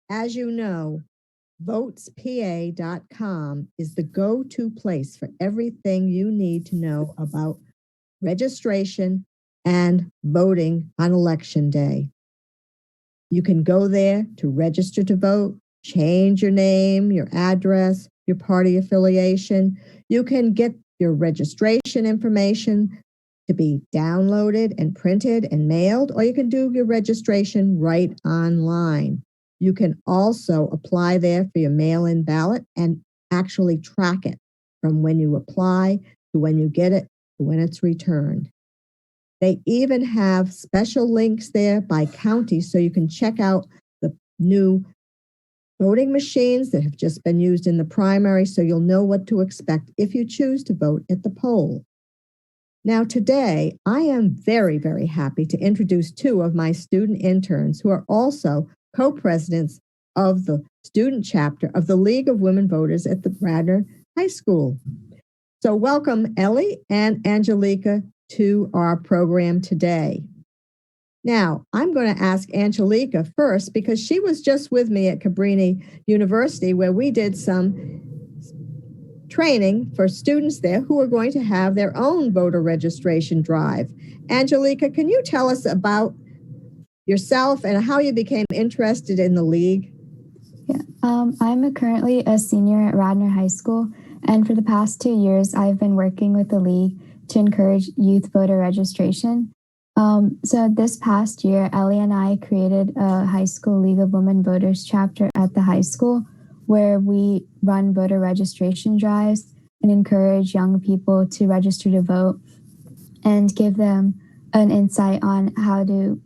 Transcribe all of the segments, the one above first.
As you know, votespa.com is the go-to place for everything you need to know about registration and voting on Election Day. You can go there to register to vote, change your name, your address, your party affiliation. You can get your registration information to be downloaded and printed and mailed, or you can do your registration right online. You can also apply there for your mail-in ballot and actually track it from when you apply to when you get it to when it's returned. They even have special links there by county so you can check out the new voting machines that have just been used in the primary so you'll know what to expect if you choose to vote at the poll. Now today, I am very, very happy to introduce two of my student interns who are also co-presidents of the student chapter of the League of Women Voters at the Radnor High School. So welcome Ellie and Aanchalika to our program today. Now, I'm going to ask Aanchalika first because she was just with me at Cabrini University where we did some training for students there who are going to have their own voter registration drive. Aanchalika, can you tell us about yourself and how you became interested in the League? Yeah, I'm currently a senior at Radnor High School, and for the past 2 years, I've been working with the League to encourage youth voter registration. So this past year, Ellie and I created a high school League of Women Voters chapter at the high school where we run voter registration drives and encourage young people to register to vote and give them an insight on how to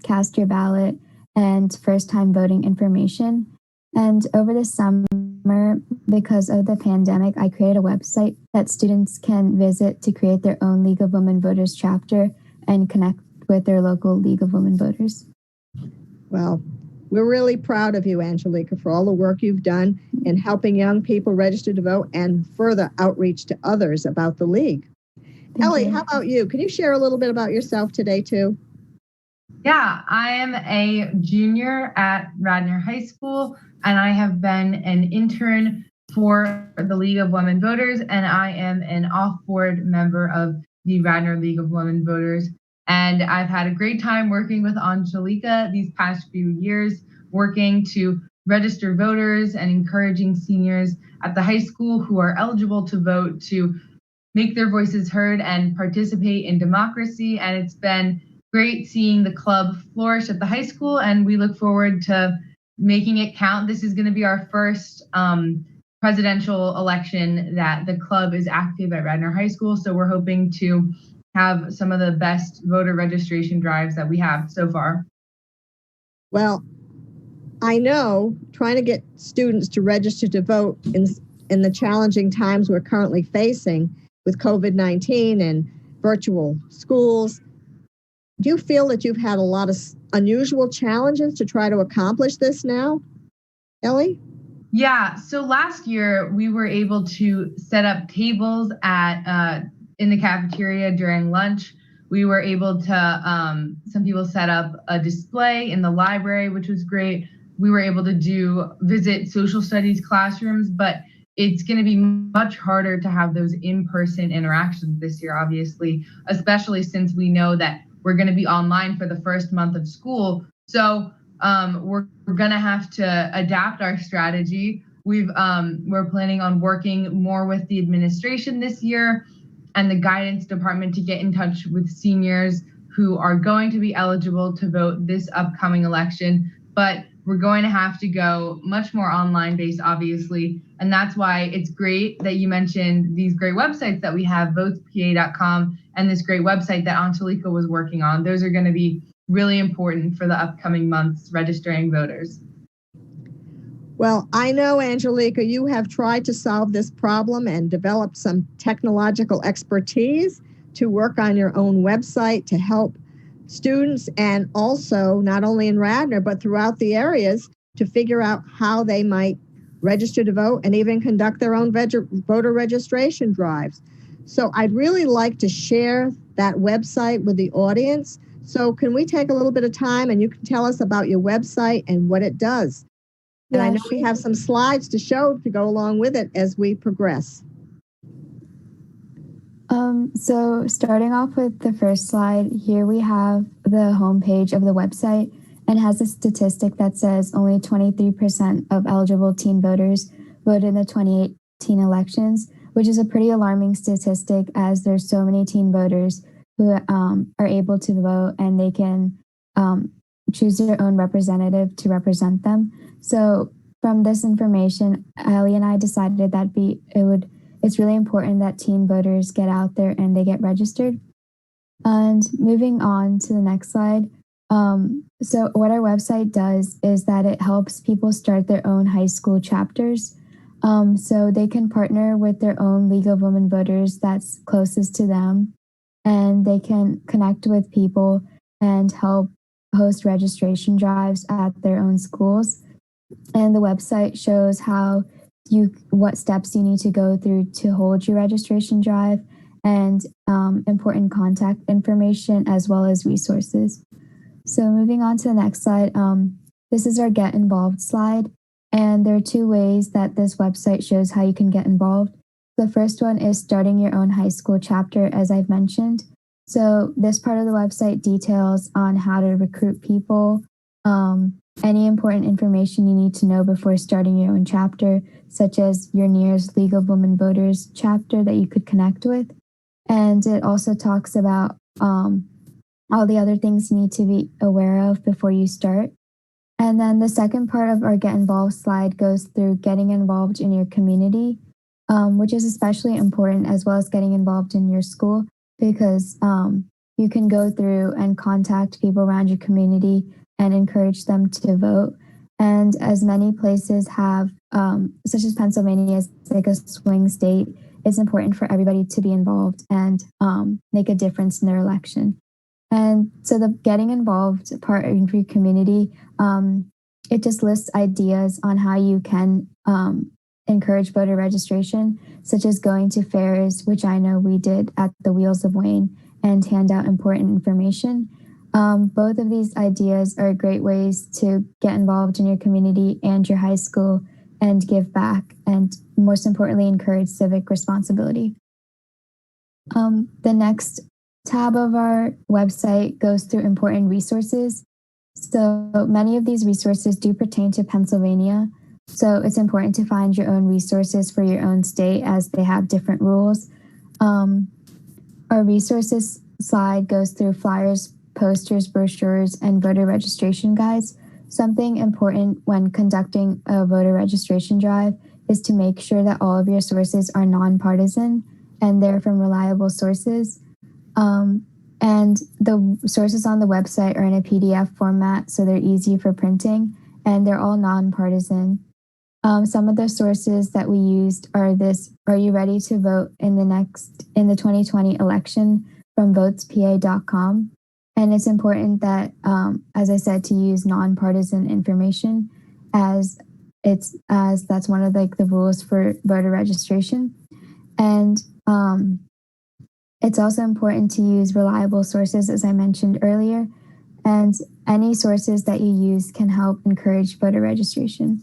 cast your ballot and first-time voting information. And over the summer, because of the pandemic, I created a website that students can visit to create their own League of Women Voters chapter and connect with their local League of Women Voters. Well, we're really proud of you, Aanchalika, for all the work you've done in helping young people register to vote and further outreach to others about the League. Ellie, how about you? Can you share a little bit about yourself today, too? Yeah, I am a junior at Radnor High School, and I have been an intern for the League of Women Voters, and I am an off-board member of the Radnor League of Women Voters. And I've had a great time working with Aanchalika these past few years, working to register voters and encouraging seniors at the high school who are eligible to vote to make their voices heard and participate in democracy. And it's been great seeing the club flourish at the high school, and we look forward to making it count. This is going to be our first presidential election that the club is active at Radnor High School, so we're hoping to have some of the best voter registration drives that we have so far. Well, I know trying to get students to register to vote in the challenging times we're currently facing with COVID-19 and virtual schools. Do you feel that you've had a lot of unusual challenges to try to accomplish this now, Ellie? Yeah, so last year we were able to set up tables at in the cafeteria during lunch. We were able to, some people set up a display in the library, which was great. We were able to visit social studies classrooms, but it's going to be much harder to have those in-person interactions this year, obviously, especially since we know that we're going to be online for the first month of school. So we're going to have to adapt our strategy. We're planning on working more with the administration this year and the guidance department to get in touch with seniors who are going to be eligible to vote this upcoming election. But we're going to have to go much more online based, obviously. And that's why it's great that you mentioned these great websites that we have, votespa.com, and this great website that Aanchalika was working on. Those are going to be really important for the upcoming months registering voters. Well, I know, Aanchalika, you have tried to solve this problem and developed some technological expertise to work on your own website to help students and also not only in Radnor, but throughout the areas to figure out how they might register to vote, and even conduct their own voter registration drives. So I'd really like to share that website with the audience. So can we take a little bit of time and you can tell us about your website and what it does? And I know we have some slides to show to go along with it as we progress. So starting off with the first slide, here we have the homepage of the website and has a statistic that says only 23% of eligible teen voters voted in the 2018 elections, which is a pretty alarming statistic as there's so many teen voters who are able to vote and they can choose their own representative to represent them. So from this information, Ellie and I decided that it's really important that teen voters get out there and they get registered. And moving on to the next slide. So what our website does is that it helps people start their own high school chapters. So they can partner with their own League of Women Voters that's closest to them, and they can connect with people and help host registration drives at their own schools. And the website shows what steps you need to go through to hold your registration drive and important contact information as well as resources. So moving on to the next slide, this is our Get Involved slide. And there are two ways that this website shows how you can get involved. The first one is starting your own high school chapter, as I've mentioned. So this part of the website details on how to recruit people, any important information you need to know before starting your own chapter, such as your nearest League of Women Voters chapter that you could connect with. And it also talks about all the other things you need to be aware of before you start. And then the second part of our Get Involved slide goes through getting involved in your community, which is especially important, as well as getting involved in your school, because you can go through and contact people around your community and encourage them to vote. And as many places have, such as Pennsylvania is like a swing state, it's important for everybody to be involved and make a difference in their election. And so the getting involved part of your community, it just lists ideas on how you can encourage voter registration, such as going to fairs, which I know we did at the Wheels of Wayne, and hand out important information. Both of these ideas are great ways to get involved in your community and your high school and give back, and most importantly, encourage civic responsibility. The next tab of our website goes through important resources. So many of these resources do pertain to Pennsylvania. So it's important to find your own resources for your own state as they have different rules. Our resources slide goes through flyers, posters, brochures, and voter registration guides. Something important when conducting a voter registration drive is to make sure that all of your sources are nonpartisan and they're from reliable sources. And the sources on the website are in a PDF format, so they're easy for printing, and they're all nonpartisan. Some of the sources that we used are this: Are you ready to vote in the 2020 election from votespa.com? And it's important that, as I said, to use nonpartisan information as that's one of the rules for voter registration. And it's also important to use reliable sources, as I mentioned earlier, and any sources that you use can help encourage voter registration.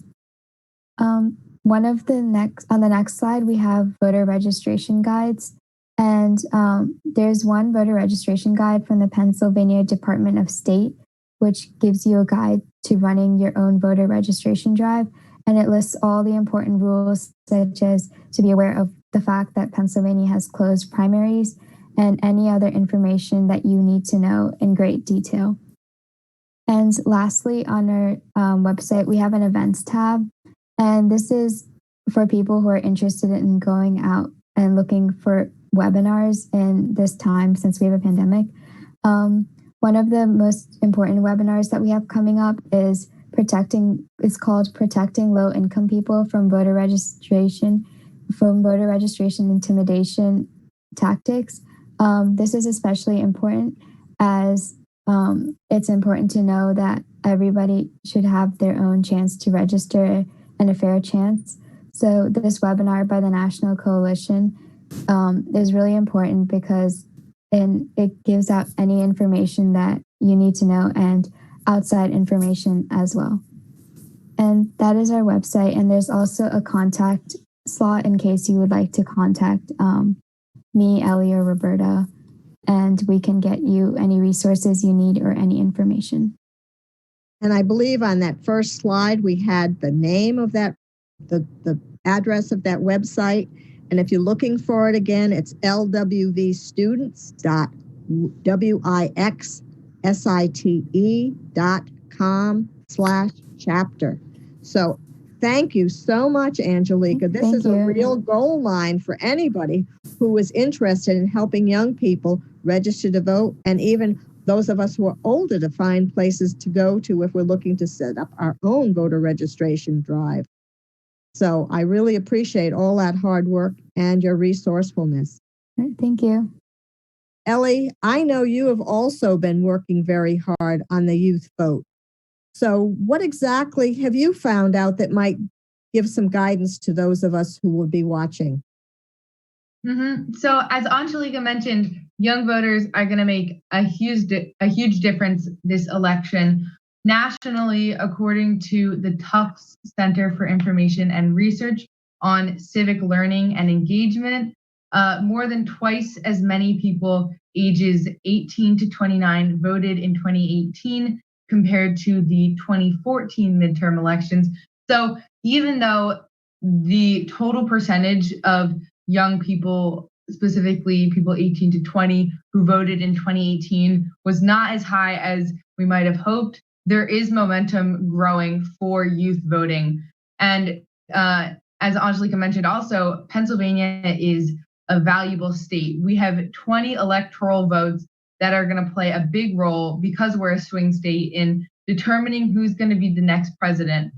On the next slide, we have voter registration guides. And there's one voter registration guide from the Pennsylvania Department of State, which gives you a guide to running your own voter registration drive. And it lists all the important rules, such as to be aware of the fact that Pennsylvania has closed primaries and any other information that you need to know in great detail. And lastly, on our website, we have an events tab. And this is for people who are interested in going out and looking for webinars in this time since we have a pandemic. One of the most important webinars that we have coming up is called Protecting Low-Income People from Voter Registration Intimidation Tactics. This is especially important as it's important to know that everybody should have their own chance to register and a fair chance. So this webinar by the National Coalition is really important because it gives out any information that you need to know and outside information as well. And that is our website. And there's also a contact slot in case you would like to contact me, Ellie, or Roberta, and we can get you any resources you need or any information. And I believe on that first slide, we had the name of that, the address of that website. And if you're looking for it again, it's lwvstudents.wixite.com/chapter. So thank you so much, Aanchalika. This is a real gold mine for anybody who is interested in helping young people register to vote, and even those of us who are older to find places to go to if we're looking to set up our own voter registration drive. So I really appreciate all that hard work and your resourcefulness. Thank you. Ellie, I know you have also been working very hard on the youth vote. So what exactly have you found out that might give some guidance to those of us who will be watching? So as Aanchalika mentioned, young voters are going to make a huge difference this election. Nationally, according to the Tufts Center for Information and Research on Civic Learning and Engagement, more than twice as many people ages 18 to 29 voted in 2018 compared to the 2014 midterm elections. So even though the total percentage of young people, specifically people 18 to 20 who voted in 2018, was not as high as we might have hoped, there is momentum growing for youth voting. And as Aanchalika mentioned also, Pennsylvania is a valuable state. We have 20 electoral votes that are going to play a big role because we're a swing state in determining who's going to be the next president.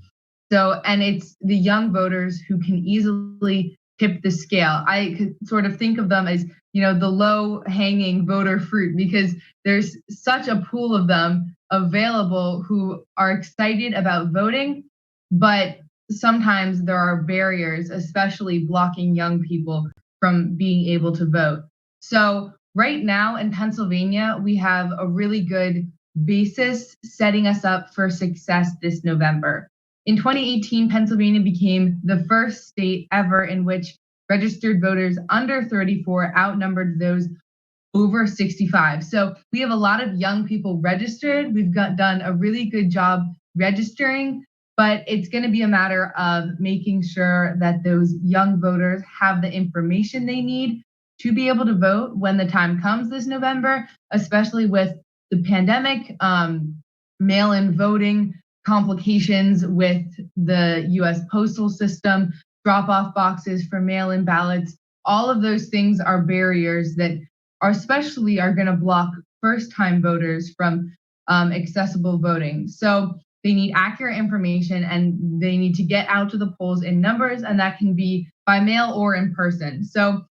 So, and it's the young voters who can easily tip the scale. I could sort of think of them as, the low hanging voter fruit, because there's such a pool of them available who are excited about voting, but sometimes there are barriers, especially blocking young people from being able to vote. So right now in Pennsylvania, we have a really good basis setting us up for success this November. In 2018, Pennsylvania became the first state ever in which registered voters under 34 outnumbered those over 65. So we have a lot of young people registered. We've done a really good job registering, but it's going to be a matter of making sure that those young voters have the information they need to be able to vote when the time comes this November, especially with the pandemic, mail-in voting, complications with the US postal system, drop-off boxes for mail-in ballots. All of those things are barriers that are going to block first-time voters from accessible voting. So they need accurate information and they need to get out to the polls in numbers, and that can be by mail or in person. So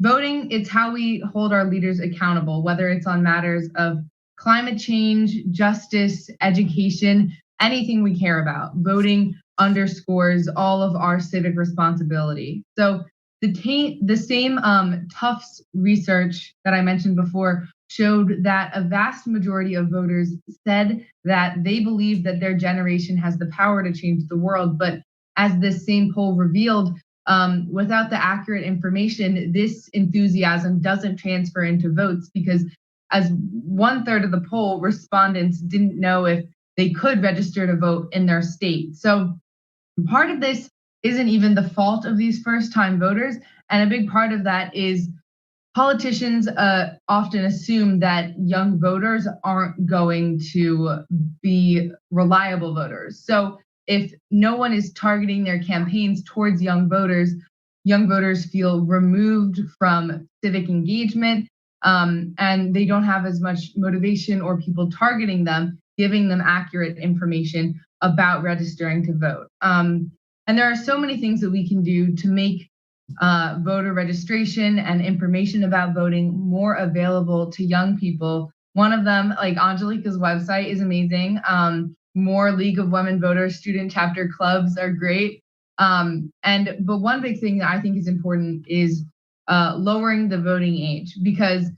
voting, it's how we hold our leaders accountable, whether it's on matters of climate change, justice, education, anything we care about. Voting underscores all of our civic responsibility. So the same Tufts research that I mentioned before showed that a vast majority of voters said that they believe that their generation has the power to change the world. But as this same poll revealed, without the accurate information, this enthusiasm doesn't transfer into votes, because as 1/3 of the poll, respondents didn't know if they could register to vote in their state. So part of this isn't even the fault of these first-time voters. And a big part of that is politicians often assume that young voters aren't going to be reliable voters. So if no one is targeting their campaigns towards young voters feel removed from civic engagement, and they don't have as much motivation or people targeting them, giving them accurate information about registering to vote. And there are so many things that we can do to make voter registration and information about voting more available to young people. One of them, like Aanchalika's website, is amazing. More League of Women Voters student chapter clubs are great. But one big thing that I think is important is lowering the voting age, because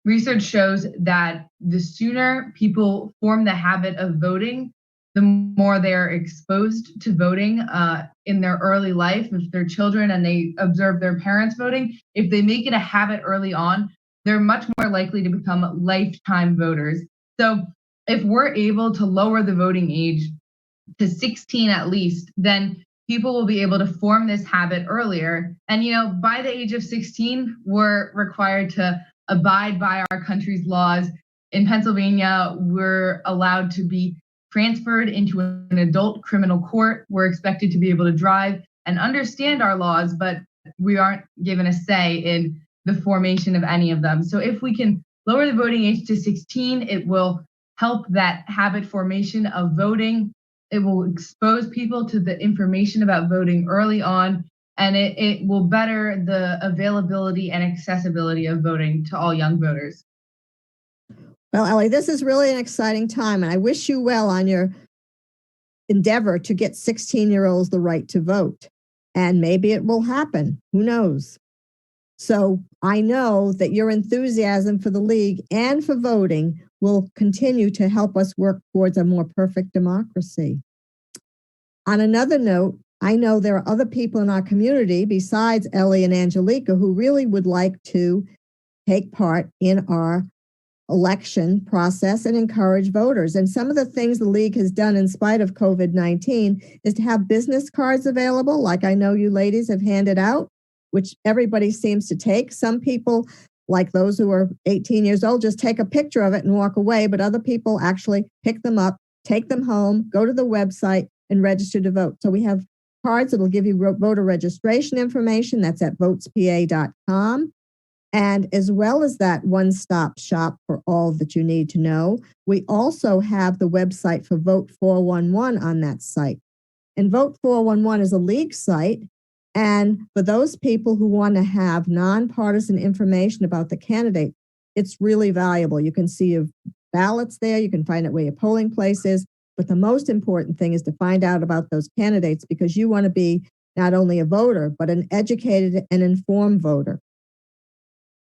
research shows that the sooner people form the habit of voting, the more they're exposed to voting in their early life. If they're children and they observe their parents voting, if they make it a habit early on, they're much more likely to become lifetime voters. So if we're able to lower the voting age to 16 at least, then people will be able to form this habit earlier. And, by the age of 16, we're required to abide by our country's laws. In Pennsylvania, we're allowed to be transferred into an adult criminal court. We're expected to be able to drive and understand our laws, but we aren't given a say in the formation of any of them. So if we can lower the voting age to 16, it will help that habit formation of voting. It will expose people to the information about voting early on, and it will better the availability and accessibility of voting to all young voters. Well, Ellie, this is really an exciting time, and I wish you well on your endeavor to get 16-year-olds the right to vote. And maybe it will happen. Who knows? So I know that your enthusiasm for the League and for voting will continue to help us work towards a more perfect democracy. On another note, I know there are other people in our community besides Ellie and Aanchalika who really would like to take part in our election process and encourage voters. And some of the things the League has done in spite of COVID-19 is to have business cards available, like I know you ladies have handed out, which everybody seems to take. Some people, like those who are 18 years old, just take a picture of it and walk away, but other people actually pick them up, take them home, go to the website, and register to vote. So we have cards that will give you voter registration information. That's at votespa.com. And as well as that one-stop shop for all that you need to know, we also have the website for Vote 411 on that site. And Vote 411 is a League site. And for those people who want to have nonpartisan information about the candidate, it's really valuable. You can see your ballots there. You can find out where your polling place is. But the most important thing is to find out about those candidates, because you want to be not only a voter, but an educated and informed voter.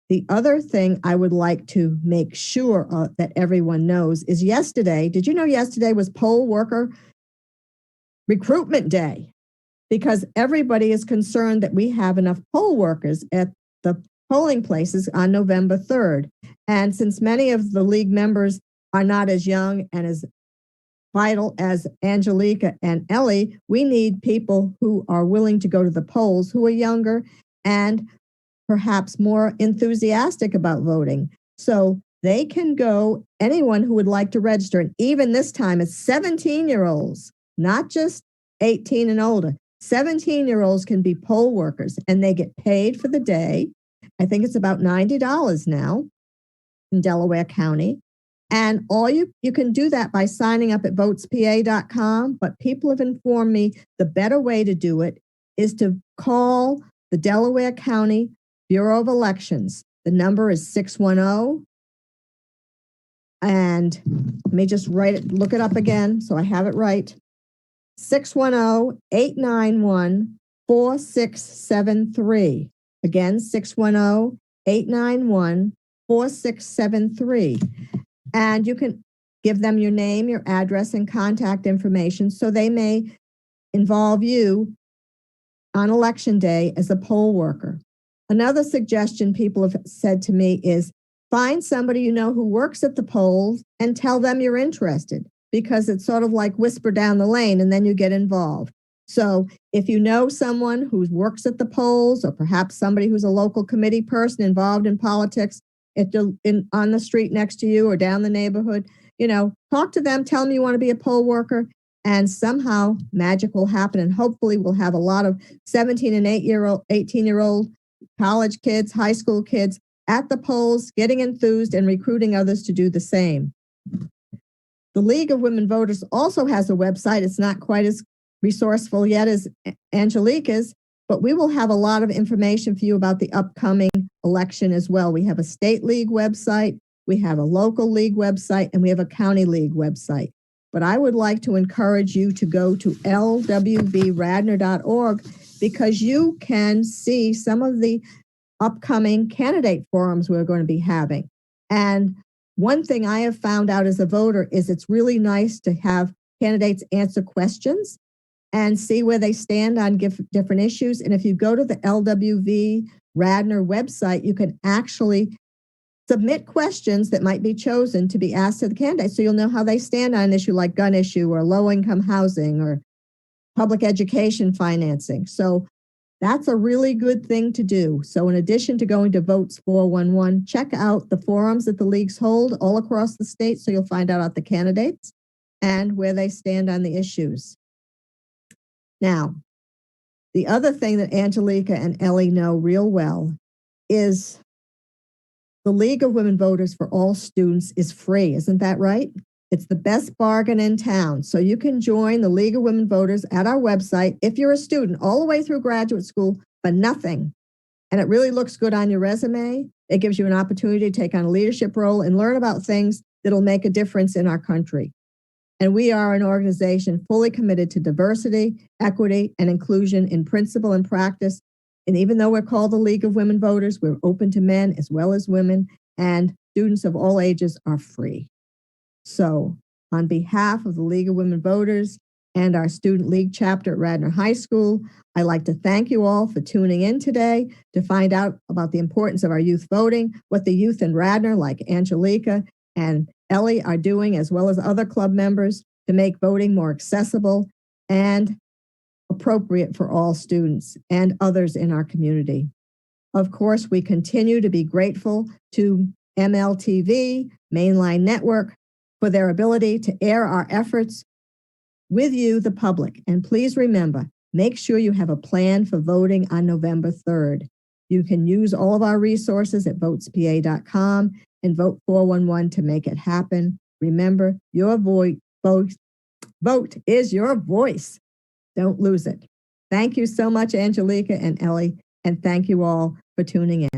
The other thing I would like to make sure that everyone knows is yesterday, did you know yesterday was poll worker recruitment day? Because everybody is concerned that we have enough poll workers at the polling places on November 3rd. And since many of the League members are not as young and as vital as Aanchalika and Ellie, we need people who are willing to go to the polls, who are younger and perhaps more enthusiastic about voting. So they can go, anyone who would like to register, and even this time it's 17-year-olds, not just 18 and older. 17-year-olds can be poll workers, and they get paid for the day. I think it's about $90 now in Delaware County. And all you can do that by signing up at votespa.com. But people have informed me the better way to do it is to call the Delaware County Bureau of Elections. The number is 610. And let me just look it up again so I have it right. 610-891-4673. Again, 610-891-4673. And you can give them your name, your address, and contact information so they may involve you on election day as a poll worker. Another suggestion people have said to me is find somebody you know who works at the polls and tell them you're interested, because it's sort of like whisper down the lane and then you get involved. So if you know someone who works at the polls, or perhaps somebody who's a local committee person involved in politics on the street next to you or down the neighborhood, talk to them, tell them you want to be a poll worker, and somehow magic will happen. And hopefully we'll have a lot of 17 and 18-year-old college kids, high school kids at the polls, getting enthused and recruiting others to do the same. The League of Women Voters also has a website. It's not quite as resourceful yet as Aanchalika's, but we will have a lot of information for you about the upcoming election as well. We have a state league website, we have a local league website, and we have a county league website. but I would like to encourage you to go to lwvradnor.org because you can see some of the upcoming candidate forums we're going to be having. And one thing I have found out as a voter is it's really nice to have candidates answer questions and see where they stand on different issues. And if you go to the LWV Radnor website, you can actually submit questions that might be chosen to be asked to the candidates, so you'll know how they stand on an issue like gun issue or low-income housing or public education financing. So that's a really good thing to do. So in addition to going to Votes 411, check out the forums that the leagues hold all across the state so you'll find out about the candidates and where they stand on the issues. Now, the other thing that Aanchalika and Ellie know real well is the League of Women Voters for all students is free. Isn't that right? It's the best bargain in town. So you can join the League of Women Voters at our website if you're a student all the way through graduate school for nothing. And it really looks good on your resume. It gives you an opportunity to take on a leadership role and learn about things that'll make a difference in our country. And we are an organization fully committed to diversity, equity, and inclusion in principle and practice. And even though we're called the League of Women Voters, we're open to men as well as women, and students of all ages are free. So on behalf of the League of Women Voters and our Student League chapter at Radnor High School, I'd like to thank you all for tuning in today to find out about the importance of our youth voting, what the youth in Radnor, like Aanchalika and Ellie, are doing, as well as other club members, to make voting more accessible and appropriate for all students and others in our community. Of course, we continue to be grateful to MLTV, Mainline Network, for their ability to air our efforts with you, the public. And please remember, make sure you have a plan for voting on November 3rd. You can use all of our resources at votespa.com and vote 411 to make it happen. Remember, your vote is your voice. Don't lose it. Thank you so much, Aanchalika and Ellie, and thank you all for tuning in.